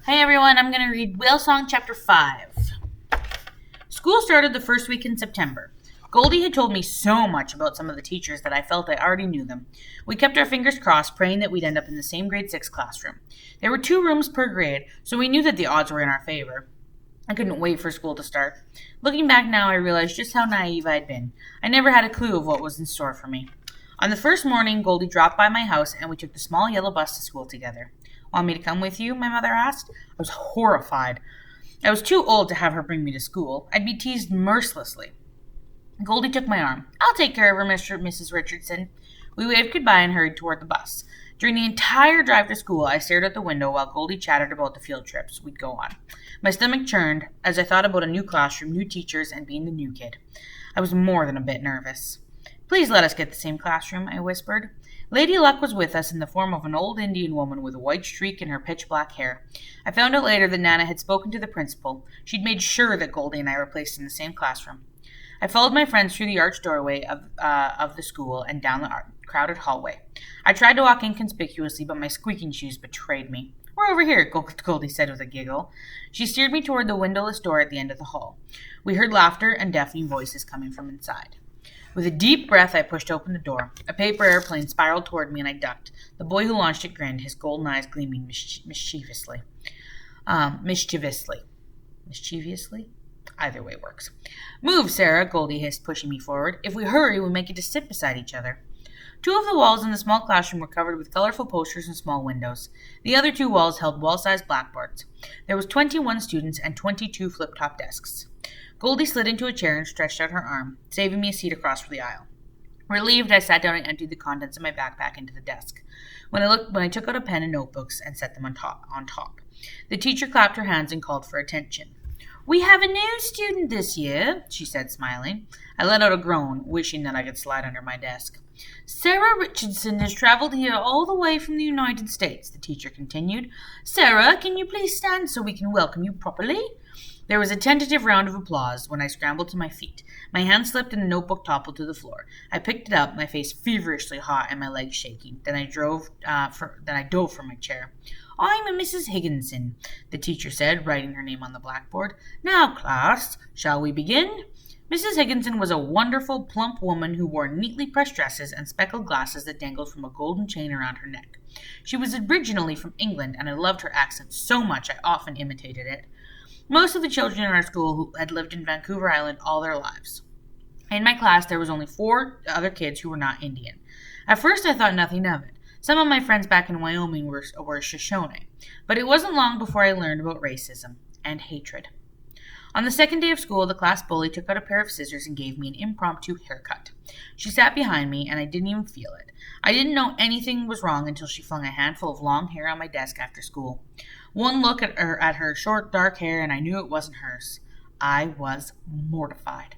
Hey everyone, I'm going to read Whale Song Chapter 5. School started the first week in September. Goldie had told me so much about some of the teachers that I felt I already knew them. We kept our fingers crossed, praying that we'd end up in the same grade 6 classroom. There were 2 rooms per grade, so we knew that the odds were in our favor. I couldn't wait for school to start. Looking back now, I realized just how naive I'd been. I never had a clue of what was in store for me. On the first morning, Goldie dropped by my house and we took the small yellow bus to school together. Want me to come with you? My mother asked. I was horrified. I was too old to have her bring me to school. I'd be teased mercilessly. Goldie took my arm. I'll take care of her, Mrs. Richardson. We waved goodbye and hurried toward the bus. During the entire drive to school, I stared out the window while Goldie chattered about the field trips we'd go on. My stomach churned as I thought about a new classroom, new teachers, and being the new kid. I was more than a bit nervous. Please let us get the same classroom, I whispered. Lady Luck was with us in the form of an old Indian woman with a white streak in her pitch-black hair. I found out later that Nana had spoken to the principal. She'd made sure that Goldie and I were placed in the same classroom. I followed my friends through the arched doorway of the school and down the crowded hallway. I tried to walk inconspicuously, but my squeaking shoes betrayed me. We're over here, Goldie said with a giggle. She steered me toward the windowless door at the end of the hall. We heard laughter and deafening voices coming from inside. With a deep breath, I pushed open the door. A paper airplane spiraled toward me, and I ducked. The boy who launched it grinned, his golden eyes gleaming mischievously. Mischievously? Either way works. Move, Sarah, Goldie hissed, pushing me forward. If we hurry, we'll make it to sit beside each other. 2 of the walls in the small classroom were covered with colorful posters and small windows. The other 2 walls held wall-sized blackboards. There was 21 students and 22 flip-top desks. Goldie slid into a chair and stretched out her arm, saving me a seat across the aisle. Relieved, I sat down and emptied the contents of my backpack into the desk. When I took out a pen and notebooks and set them on top. The teacher clapped her hands and called for attention. We have a new student this year, she said, smiling. I let out a groan, wishing that I could slide under my desk. Sarah Richardson has traveled here all the way from the United States, the teacher continued. Sarah, can you please stand so we can welcome you properly? There was a tentative round of applause when I scrambled to my feet. My hand slipped and the notebook toppled to the floor. I picked it up, my face feverishly hot and my legs shaking. Then I dove from my chair. I'm a Mrs. Higginson, the teacher said, writing her name on the blackboard. Now, class, shall we begin? Mrs. Higginson was a wonderful, plump woman who wore neatly pressed dresses and speckled glasses that dangled from a golden chain around her neck. She was originally from England, and I loved her accent so much I often imitated it. Most of the children in our school had lived in Vancouver Island all their lives. In my class, there was only 4 other kids who were not Indian. At first, I thought nothing of it. Some of my friends back in Wyoming were Shoshone, but it wasn't long before I learned about racism and hatred. On the second day of school, the class bully took out a pair of scissors and gave me an impromptu haircut. She sat behind me, and I didn't even feel it. I didn't know anything was wrong until she flung a handful of long hair on my desk after school. One look at her short, dark hair, and I knew it wasn't hers. I was mortified.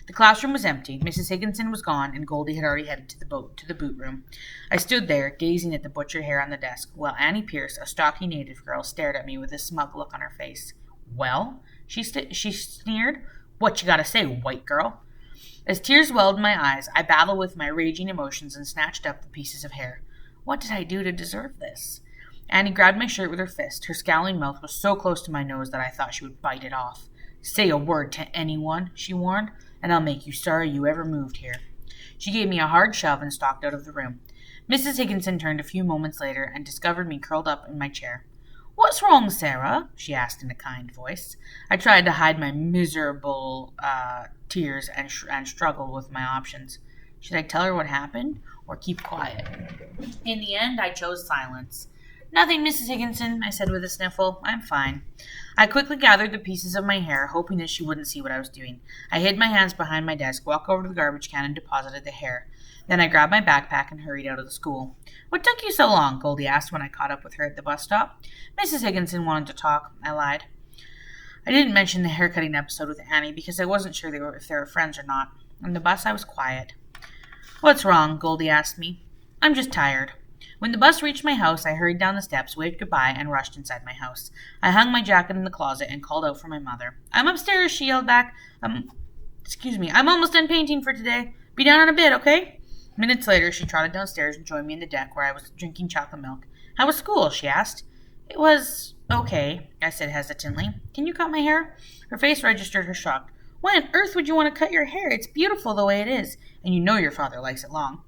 The classroom was empty. Mrs. Higginson was gone, and Goldie had already headed to the boot room. I stood there, gazing at the butchered hair on the desk, while Annie Pierce, a stocky native girl, stared at me with a smug look on her face. Well? She sneered. What you gotta say, white girl? As tears welled in my eyes, I battled with my raging emotions and snatched up the pieces of hair. What did I do to deserve this? Annie grabbed my shirt with her fist. Her scowling mouth was so close to my nose that I thought she would bite it off. Say a word to anyone, she warned, and I'll make you sorry you ever moved here. She gave me a hard shove and stalked out of the room. Mrs. Higginson turned a few moments later and discovered me curled up in my chair. What's wrong, Sarah? She asked in a kind voice. I tried to hide my miserable tears and struggled with my options. Should I tell her what happened or keep quiet? In the end, I chose silence. Nothing, Mrs. Higginson, I said with a sniffle. I'm fine. I quickly gathered the pieces of my hair, hoping that she wouldn't see what I was doing. I hid my hands behind my desk, walked over to the garbage can, and deposited the hair. Then I grabbed my backpack and hurried out of the school. What took you so long? Goldie asked when I caught up with her at the bus stop. Mrs. Higginson wanted to talk, I lied. I didn't mention the haircutting episode with Annie because I wasn't sure if they were friends or not. On the bus, I was quiet. What's wrong? Goldie asked me. I'm just tired. When the bus reached my house, I hurried down the steps, waved goodbye, and rushed inside my house. I hung my jacket in the closet and called out for my mother. I'm upstairs, she yelled back. I'm almost done painting for today. Be down in a bit, okay? Minutes later, she trotted downstairs and joined me in the deck where I was drinking chocolate milk. How was school? She asked. It was Okay, I said hesitantly. Can you cut my hair? Her face registered her shock. Why on earth would you want to cut your hair? It's beautiful the way it is, and you know your father likes it long.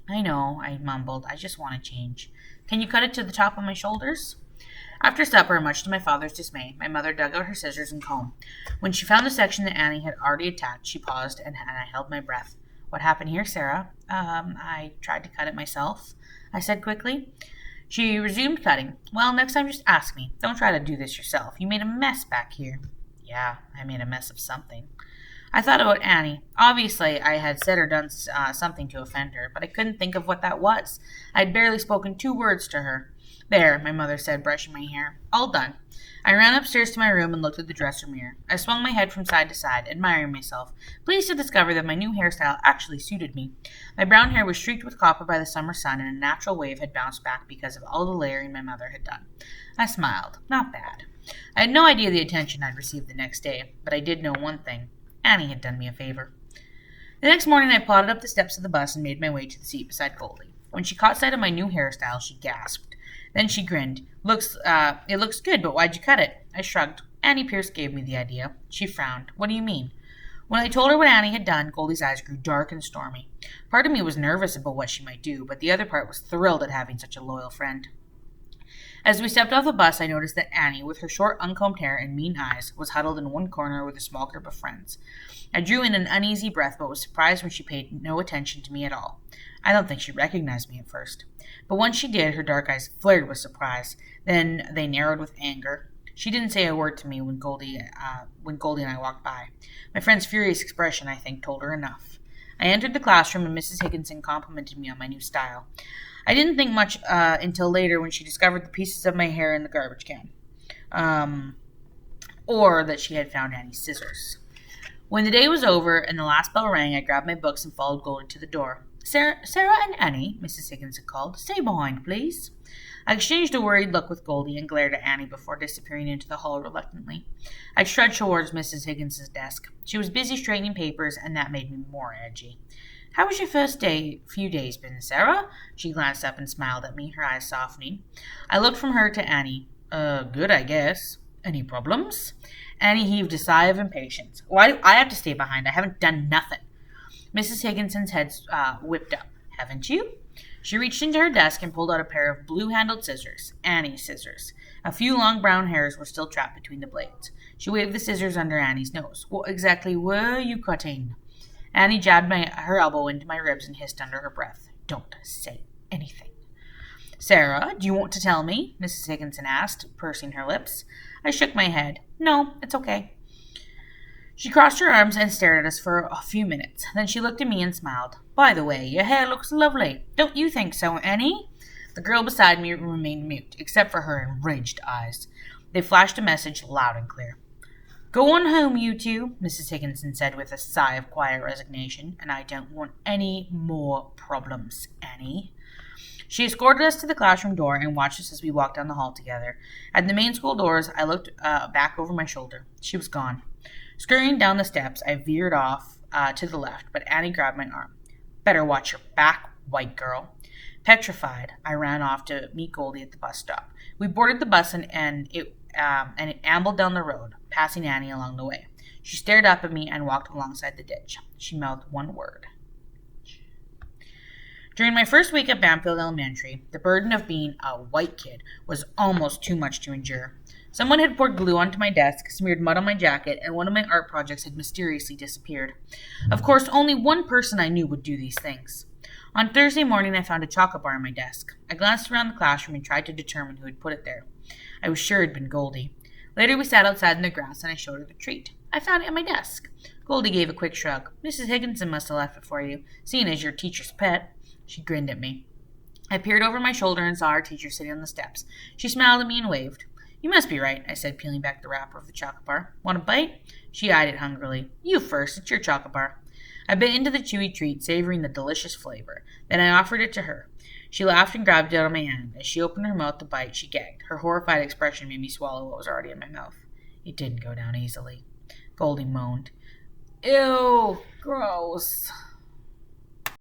I know, I mumbled. I just want to change. Can you cut it to the top of my shoulders? After supper, much to my father's dismay, my mother dug out her scissors and comb. When she found the section that Annie had already attached, she paused, and I held my breath. What happened here, Sarah? I tried to cut it myself, I said quickly. She resumed cutting. Well, next time just ask me. Don't try to do this yourself. You made a mess back here. Yeah, I made a mess of something. I thought about Annie. Obviously, I had said or done something to offend her, but I couldn't think of what that was. I had barely spoken 2 words to her. There, my mother said, brushing my hair. All done. I ran upstairs to my room and looked at the dresser mirror. I swung my head from side to side, admiring myself, pleased to discover that my new hairstyle actually suited me. My brown hair was streaked with copper by the summer sun, and a natural wave had bounced back because of all the layering my mother had done. I smiled. Not bad. I had no idea the attention I'd received the next day, but I did know one thing. Annie had done me a favor. The next morning I plodded up the steps of the bus and made my way to the seat beside Goldie. When she caught sight of my new hairstyle, she gasped. Then she grinned. It looks good, but why'd you cut it? I shrugged. Annie Pierce gave me the idea. She frowned. What do you mean? When I told her what Annie had done, Goldie's eyes grew dark and stormy. Part of me was nervous about what she might do, but the other part was thrilled at having such a loyal friend. As we stepped off the bus, I noticed that Annie, with her short, uncombed hair and mean eyes, was huddled in one corner with a small group of friends. I drew in an uneasy breath, but was surprised when she paid no attention to me at all. I don't think she recognized me at first. But once she did, her dark eyes flared with surprise. Then they narrowed with anger. She didn't say a word to me when Goldie and I walked by. My friend's furious expression, I think, told her enough. I entered the classroom, and Mrs. Higginson complimented me on my new style. I didn't think much until later when she discovered the pieces of my hair in the garbage can. Or that she had found Annie's scissors. When the day was over and the last bell rang, I grabbed my books and followed Goldie to the door. Sarah and Annie, Mrs. Higginson called. Stay behind, please. I exchanged a worried look with Goldie and glared at Annie before disappearing into the hall reluctantly. I trudged towards Mrs. Higginson's desk. She was busy straightening papers, and that made me more edgy. How was your first few days been, Sarah? She glanced up and smiled at me, her eyes softening. I looked from her to Annie. Good, I guess. Any problems? Annie heaved a sigh of impatience. Why do I have to stay behind? I haven't done nothing. Mrs. Higginson's head whipped up. Haven't you? She reached into her desk and pulled out a pair of blue-handled scissors, Annie's scissors. A few long brown hairs were still trapped between the blades. She waved the scissors under Annie's nose. What exactly were you cutting? Annie jabbed her elbow into my ribs and hissed under her breath. Don't say anything. Sarah, do you want to tell me? Mrs. Higginson asked, pursing her lips. I shook my head. No, it's okay. She crossed her arms and stared at us for a few minutes. Then she looked at me and smiled. By the way, your hair looks lovely. Don't you think so, Annie? The girl beside me remained mute, except for her enraged eyes. They flashed a message loud and clear. Go on home, you two, Mrs. Higginson said with a sigh of quiet resignation, and I don't want any more problems, Annie. She escorted us to the classroom door and watched us as we walked down the hall together. At the main school doors, I looked back over my shoulder. She was gone. Scurrying down the steps, I veered off to the left, but Annie grabbed my arm. Better watch your back, white girl. Petrified, I ran off to meet Goldie at the bus stop. We boarded the bus and it ambled down the road, passing Annie along the way. She stared up at me and walked alongside the ditch. She mouthed one word. During my first week at Bamfield Elementary, the burden of being a white kid was almost too much to endure. Someone had poured glue onto my desk, smeared mud on my jacket, and one of my art projects had mysteriously disappeared. Of course, only one person I knew would do these things. On Thursday morning, I found a chocolate bar on my desk. I glanced around the classroom and tried to determine who had put it there. I was sure it had been Goldie. Later, we sat outside in the grass, and I showed her the treat. I found it at my desk. Goldie gave a quick shrug. Mrs. Higginson must have left it for you, seeing as your teacher's pet. She grinned at me. I peered over my shoulder and saw our teacher sitting on the steps. She smiled at me and waved. You must be right, I said, peeling back the wrapper of the chocolate bar. Want a bite? She eyed it hungrily. You first. It's your chocolate bar. I bit into the chewy treat, savoring the delicious flavor. Then I offered it to her. She laughed and grabbed it out of my hand. As she opened her mouth to bite, she gagged. Her horrified expression made me swallow what was already in my mouth. It didn't go down easily. Goldie moaned. Ew, gross.